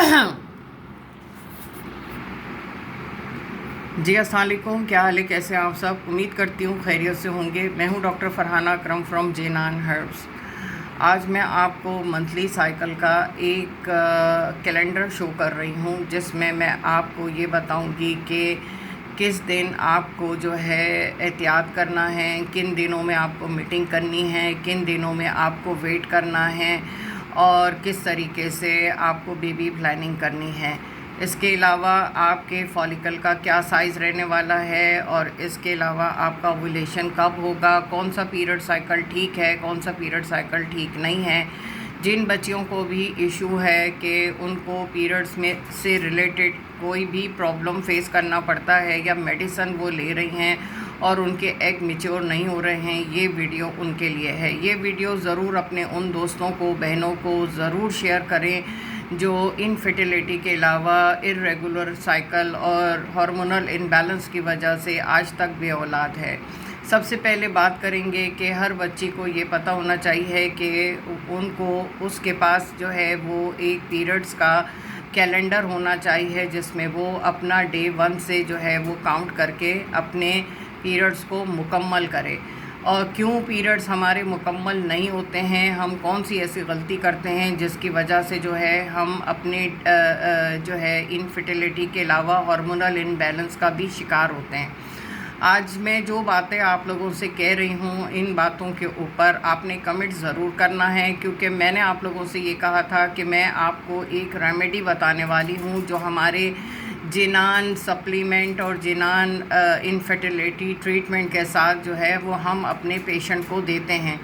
जी अस्सलाम वालेकुम, क्या हाल है, कैसे हैं आप सब। उम्मीद करती हूँ खैरियत से होंगे। मैं हूँ doctor Farhana Akram from जेनान herbs. आज मैं आपको मंथली साइकिल का एक कैलेंडर शो कर रही हूँ, जिसमें मैं आपको ये बताऊँगी कि किस दिन आपको जो है एहतियात करना है, किन दिनों में आपको मीटिंग करनी है, किन दिनों में आपको वेट करना है और किस तरीके से आपको बेबी प्लानिंग करनी है। इसके अलावा आपके फॉलिकल का क्या साइज़ रहने वाला है और इसके अलावा आपका ओव्यूलेशन कब होगा, कौन सा पीरियड साइकिल ठीक है, कौन सा पीरियड साइकिल ठीक नहीं है। जिन बच्चियों को भी इशू है कि उनको पीरियड्स में से रिलेटेड कोई भी प्रॉब्लम फेस करना पड़ता है या मेडिसिन वो ले रही हैं और उनके एग मैच्योर नहीं हो रहे हैं, ये वीडियो उनके लिए है। ये वीडियो ज़रूर अपने उन दोस्तों को, बहनों को ज़रूर शेयर करें जो इनफर्टिलिटी के अलावा इर्रेगुलर साइकिल और हार्मोनल इम्बैलेंस की वजह से आज तक बेऔलाद है। सबसे पहले बात करेंगे कि हर बच्ची को ये पता होना चाहिए कि उनको उसके पास जो है वो एक पीरियड्स का कैलेंडर होना चाहिए, जिसमें वो अपना डे 1 से जो है वो काउंट करके अपने पीरियड्स को मुकम्मल करे। और क्यों पीरियड्स हमारे मुकम्मल नहीं होते हैं, हम कौन सी ऐसी गलती करते हैं जिसकी वजह से जो है हम अपने जो है इनफर्टिलिटी के अलावा हार्मोनल इम्बैलेंस का भी शिकार होते हैं। आज मैं जो बातें आप लोगों से कह रही हूँ, इन बातों के ऊपर आपने कमेंट ज़रूर करना है, क्योंकि मैंने आप लोगों से ये कहा था कि मैं आपको एक रेमेडी बताने वाली हूँ जो हमारे जिनान सप्लीमेंट और जिनान इनफर्टिलिटी ट्रीटमेंट के साथ जो है वो हम अपने पेशेंट को देते हैं।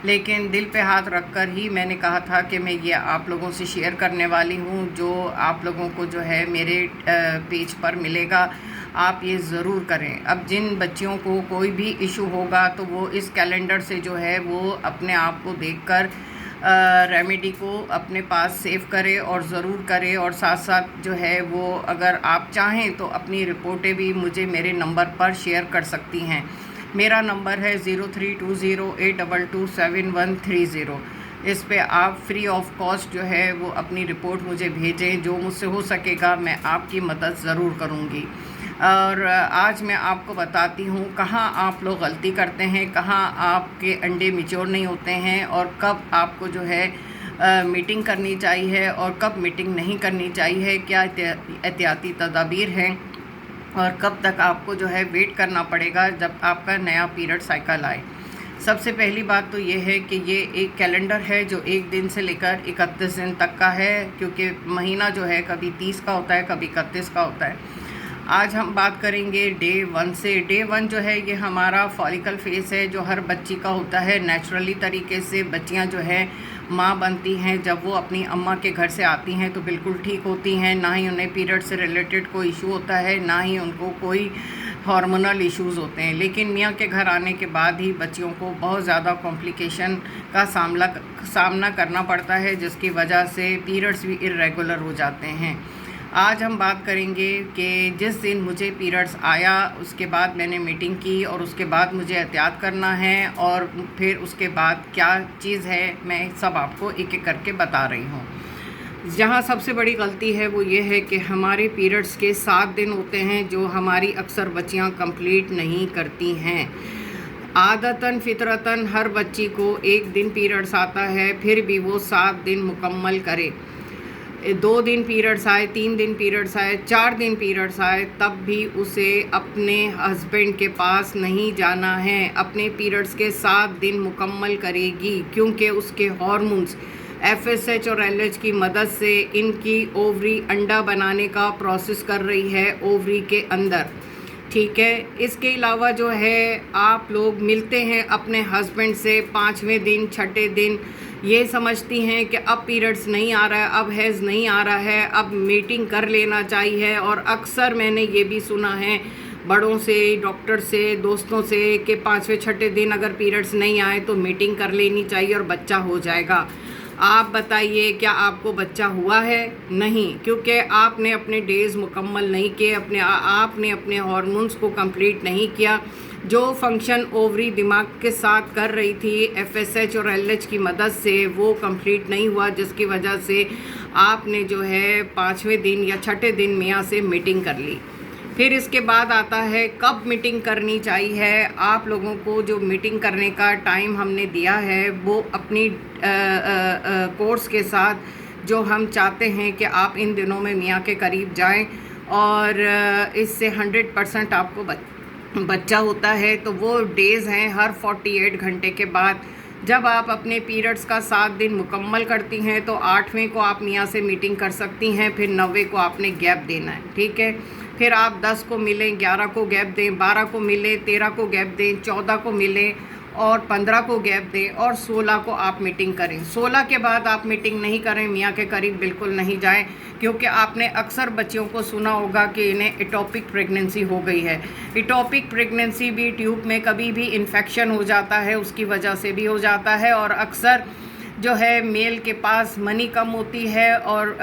लेकिन दिल पे हाथ रखकर ही मैंने कहा था कि मैं ये आप लोगों से शेयर करने वाली हूँ, जो आप लोगों को जो है मेरे पेज पर मिलेगा। आप ये ज़रूर करें। अब जिन बच्चियों को कोई भी इशू होगा तो वो इस कैलेंडर से जो है वो अपने आप को देखकर रेमेडी को अपने पास सेव करे और ज़रूर करे। और साथ साथ जो है वो अगर आप चाहें तो अपनी रिपोर्टें भी मुझे मेरे नंबर पर शेयर कर सकती हैं। मेरा नंबर है 032082272130। इस पे आप फ्री ऑफ कॉस्ट जो है वो अपनी रिपोर्ट मुझे भेजें। जो मुझसे हो सकेगा मैं आपकी मदद ज़रूर करूँगी। और आज मैं आपको बताती हूँ कहाँ आप लोग गलती करते हैं, कहाँ आपके अंडे मैच्योर नहीं होते हैं और कब आपको जो है मीटिंग करनी चाहिए और कब मीटिंग नहीं करनी चाहिए, क्या एहतियाती तदाबीर हैं और कब तक आपको जो है वेट करना पड़ेगा जब आपका नया पीरियड साइकिल आए। सबसे पहली बात तो ये है कि ये एक कैलेंडर है जो 1 दिन से लेकर 31 दिन तक का है, क्योंकि महीना जो है कभी 30 का होता है, कभी 31 का होता है। आज हम बात करेंगे डे 1 से। डे 1 जो है ये हमारा फॉलिकल फेस है, जो हर बच्ची का होता है। नेचुरली तरीके से बच्चियां जो है माँ बनती हैं, जब वो अपनी अम्मा के घर से आती हैं तो बिल्कुल ठीक होती हैं, ना ही उन्हें पीरियड से रिलेटेड कोई इशू होता है, ना ही उनको कोई हार्मोनल इश्यूज़ होते हैं। लेकिन मियाँ के घर आने के बाद ही बच्चियों को बहुत ज़्यादा कॉम्प्लिकेशन का सामना करना पड़ता है, जिसकी वजह से पीरियड्स भी इर्रेगुलर हो जाते हैं। आज हम बात करेंगे कि जिस दिन मुझे पीरियड्स आया उसके बाद मैंने मीटिंग की और उसके बाद मुझे एहतियात करना है और फिर उसके बाद क्या चीज़ है, मैं सब आपको एक एक करके बता रही हूँ। जहाँ सबसे बड़ी गलती है वो ये है कि हमारे पीरियड्स के 7 दिन होते हैं, जो हमारी अक्सर बच्चियाँ कंप्लीट नहीं करती हैं। आदतन फितरतन हर बच्ची को 1 दिन पीरियड्स आता है, फिर भी वो 7 दिन मुकम्मल करे। 2 दिन पीरियड्स आए, 3 दिन पीरियड्स आए, 4 दिन पीरियड्स आए, तब भी उसे अपने हस्बैंड के पास नहीं जाना है। अपने पीरियड्स के 7 दिन मुकम्मल करेगी, क्योंकि उसके हार्मोन्स FSH और LH की मदद से इनकी ओवरी अंडा बनाने का प्रोसेस कर रही है ओवरी के अंदर। ठीक है। इसके अलावा जो है आप लोग मिलते हैं अपने हस्बैंड से 5वें दिन, 6ठे दिन, ये समझती हैं कि अब पीरियड्स नहीं आ रहा है, अब हैज़ नहीं आ रहा है, अब मीटिंग कर लेना चाहिए। और अक्सर मैंने ये भी सुना है बड़ों से, डॉक्टर से, दोस्तों से कि 5वें 6ठे दिन अगर पीरियड्स नहीं आए तो मीटिंग कर लेनी चाहिए और बच्चा हो जाएगा। आप बताइए क्या आपको बच्चा हुआ है? नहीं, क्योंकि आपने अपने डेज़ मुकम्मल नहीं किए, आपने अपने हार्मोन्स को कंप्लीट नहीं किया। जो फंक्शन ओवरी दिमाग के साथ कर रही थी FSH और LH की मदद से, वो कंप्लीट नहीं हुआ, जिसकी वजह से आपने जो है 5वें दिन या 6ठे दिन मियाँ से मीटिंग कर ली। फिर इसके बाद आता है कब मीटिंग करनी चाहिए। आप लोगों को जो मीटिंग करने का टाइम हमने दिया है वो अपनी कोर्स के साथ जो हम चाहते हैं कि आप इन दिनों में मियाँ के करीब जाएं और इससे 100% आपको बच्चा होता है। तो वो डेज़ हैं हर 48 घंटे के बाद। जब आप अपने पीरियड्स का 7 दिन मुकम्मल करती हैं तो 8वें को आप मियाँ से मीटिंग कर सकती हैं। फिर 9वें को आपने गैप देना है, ठीक है। फिर आप 10 को मिलें, 11 को गैप दें, 12 को मिलें, 13 को गैप दें, 14 को मिलें और 15 को गैप दें और 16 को आप मीटिंग करें। 16 के बाद आप मीटिंग नहीं करें, मियाँ के करीब बिल्कुल नहीं जाएं, क्योंकि आपने अक्सर बच्चियों को सुना होगा कि इन्हें एटोपिक प्रेगनेंसी हो गई है। एटोपिक प्रेगनेंसी भी ट्यूब में कभी भी इन्फेक्शन हो जाता है, उसकी वजह से भी हो जाता है। और अक्सर जो है मेल के पास मनी कम होती है और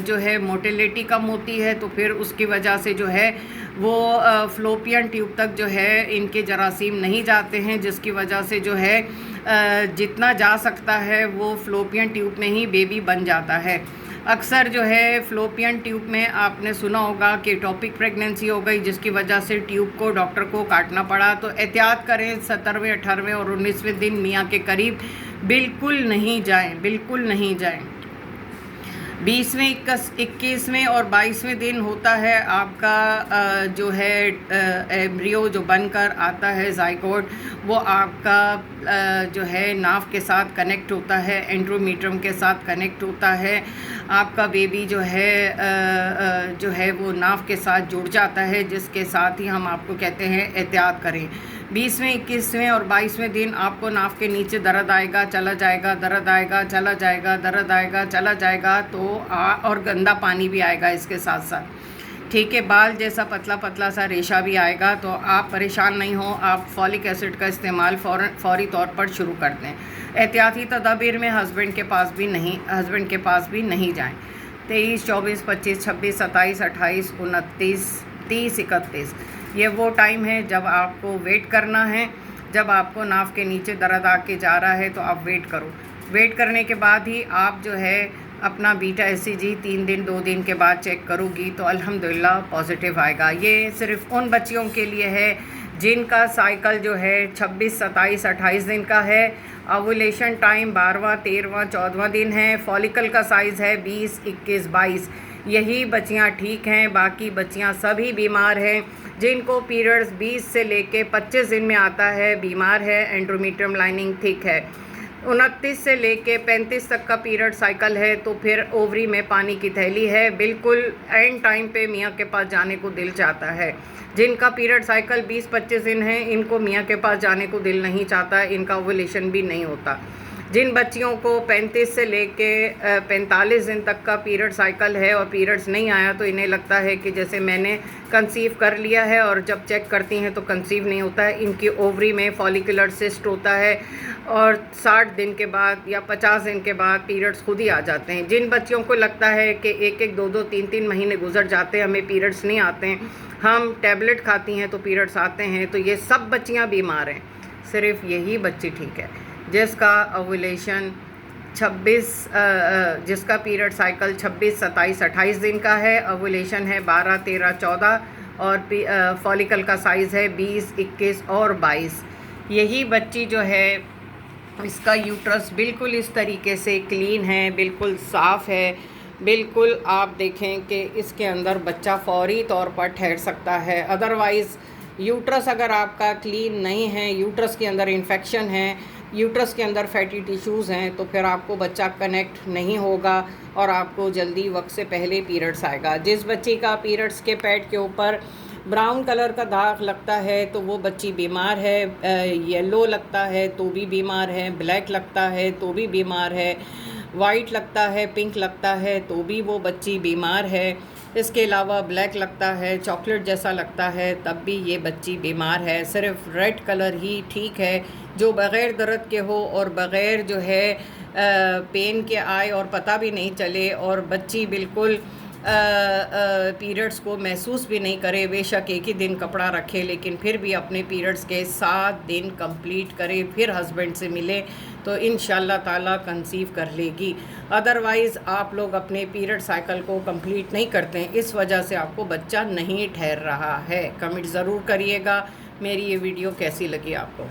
जो है मोटिलिटी कम होती है, तो फिर उसकी वजह से जो है वो फ्लोपियन ट्यूब तक जो है इनके जरासीम नहीं जाते हैं, जिसकी वजह से जो है जितना जा सकता है वो फ्लोपियन ट्यूब में ही बेबी बन जाता है। अक्सर जो है फ्लोपियन ट्यूब में आपने सुना होगा कि टॉपिक प्रेगनेंसी हो गई, जिसकी वजह से ट्यूब को डॉक्टर को काटना पड़ा। तो एहतियात करें, 17वें 18वें और 19वें दिन मियाँ के करीब बिल्कुल नहीं जाएं, बिल्कुल नहीं जाएं। 20वें 21वें और 22वें दिन होता है आपका जो है एम्ब्रियो जो बनकर आता है ज़ाइगोट, वो आपका जो है नाव के साथ कनेक्ट होता है, एंड्रोमीट्रियम के साथ कनेक्ट होता है। आपका बेबी जो है वो नाव के साथ जुड़ जाता है, जिसके साथ ही हम आपको कहते हैं एहतियात करें। 20वें 21वें और 22वें दिन आपको नाव के नीचे दर्द आएगा, चला जाएगा, दर्द आएगा, चला जाएगा, दर्द आएगा, चला जाएगा, तो और गंदा पानी भी आएगा इसके साथ साथ, ठीक है। बाल जैसा पतला पतला सा रेशा भी आएगा। तो आप परेशान नहीं हो, आप फॉलिक एसिड का इस्तेमाल फौरी तौर पर शुरू कर दें। एहतियाती तदाबीर में हस्बैंड के पास भी नहीं जाएं। 23, 24, 25, 26, 27, 28, 29, 30, 31 ये वो टाइम है जब आपको वेट करना है। जब आपको नाव के नीचे दर्द आके जा रहा है तो आप वेट करो। वेट करने के बाद ही आप जो है अपना बीटा एसीजी 3 दिन 2 दिन के बाद चेक करोगी तो अल्हम्दुलिल्लाह पॉजिटिव आएगा। ये सिर्फ उन बच्चियों के लिए है जिनका साइकिल जो है 26, 27, 28 दिन का है। ओव्यूलेशन टाइम 12वां, 13वां, 14वां दिन है। फॉलिकल का साइज़ है 20, 21, 22। यही बच्चियां ठीक हैं, बाकी बच्चियां सभी बीमार हैं। जिनको पीरियड्स 20 से लेके 25 दिन में आता है बीमार है, एंड्रोमीट्रियम लाइनिंग थिक है। 29 से लेके 35 तक का पीरियड साइकिल है, तो फिर ओवरी में पानी की थैली है। बिल्कुल एंड टाइम पे मियाँ के पास जाने को दिल चाहता है। जिनका पीरियड साइकिल 20-25 दिन है, इनको मियाँ के पास जाने को दिल नहीं चाहता, इनका ओव्यूलेशन भी नहीं होता। जिन बच्चियों को 35 से लेके 45 दिन तक का पीरियड साइकिल है और पीरियड्स नहीं आया, तो इन्हें लगता है कि जैसे मैंने कंसीव कर लिया है, और जब चेक करती हैं तो कंसीव नहीं होता है। इनकी ओवरी में फॉलिकुलर सिस्ट होता है और 60 दिन के बाद या 50 दिन के बाद पीरियड्स खुद ही आ जाते हैं। जिन बच्चियों को लगता है कि 1-1, 2-2, 3-3 महीने गुजर जाते हैं, हमें पीरियड्स नहीं आते हैं, हम टैबलेट खाती हैं तो पीरियड्स आते हैं, तो ये सब बच्चियाँ बीमार हैं। सिर्फ यही बच्ची ठीक है जिसका ओव्यूलेशन 26 जिसका पीरियड साइकिल 26, 27, 28 दिन का है, ओव्यूलेशन है 12, 13, 14 और फॉलिकल का साइज़ है 20, 21 और 22। यही बच्ची जो है इसका यूट्रस बिल्कुल इस तरीके से क्लीन है, बिल्कुल साफ़ है। बिल्कुल आप देखें कि इसके अंदर बच्चा फौरी तौर पर ठहर सकता है। अदरवाइज़ यूट्रस अगर आपका क्लीन नहीं है, यूट्रस के अंदर इन्फेक्शन है, यूट्रस के अंदर फैटी टिश्यूज़ हैं, तो फिर आपको बच्चा कनेक्ट नहीं होगा और आपको जल्दी वक्त से पहले पीरियड्स आएगा। जिस बच्ची का पीरियड्स के पैड के ऊपर ब्राउन कलर का दाग लगता है तो वो बच्ची बीमार है, येलो लगता है तो भी बीमार है, ब्लैक लगता है तो भी बीमार है, वाइट लगता है, पिंक लगता है तो भी वो बच्ची बीमार है। इसके अलावा ब्लैक लगता है, चॉकलेट जैसा लगता है, तब भी ये बच्ची बीमार है। सिर्फ रेड कलर ही ठीक है जो बग़ैर दर्द के हो और बग़ैर जो है पेन के आए और पता भी नहीं चले, और बच्ची बिल्कुल पीरियड्स को महसूस भी नहीं करे, बेशक एक ही दिन कपड़ा रखे लेकिन फिर भी अपने पीरियड्स के 7 दिन कंप्लीट करे, फिर हस्बैंड से मिले तो इंशाल्लाह ताला कंसीव कर लेगी। अदरवाइज़ आप लोग अपने पीरियड साइकिल को कंप्लीट नहीं करते हैं, इस वजह से आपको बच्चा नहीं ठहर रहा है। कमेंट ज़रूर करिएगा। मेरी ये वीडियो कैसी लगी आपको।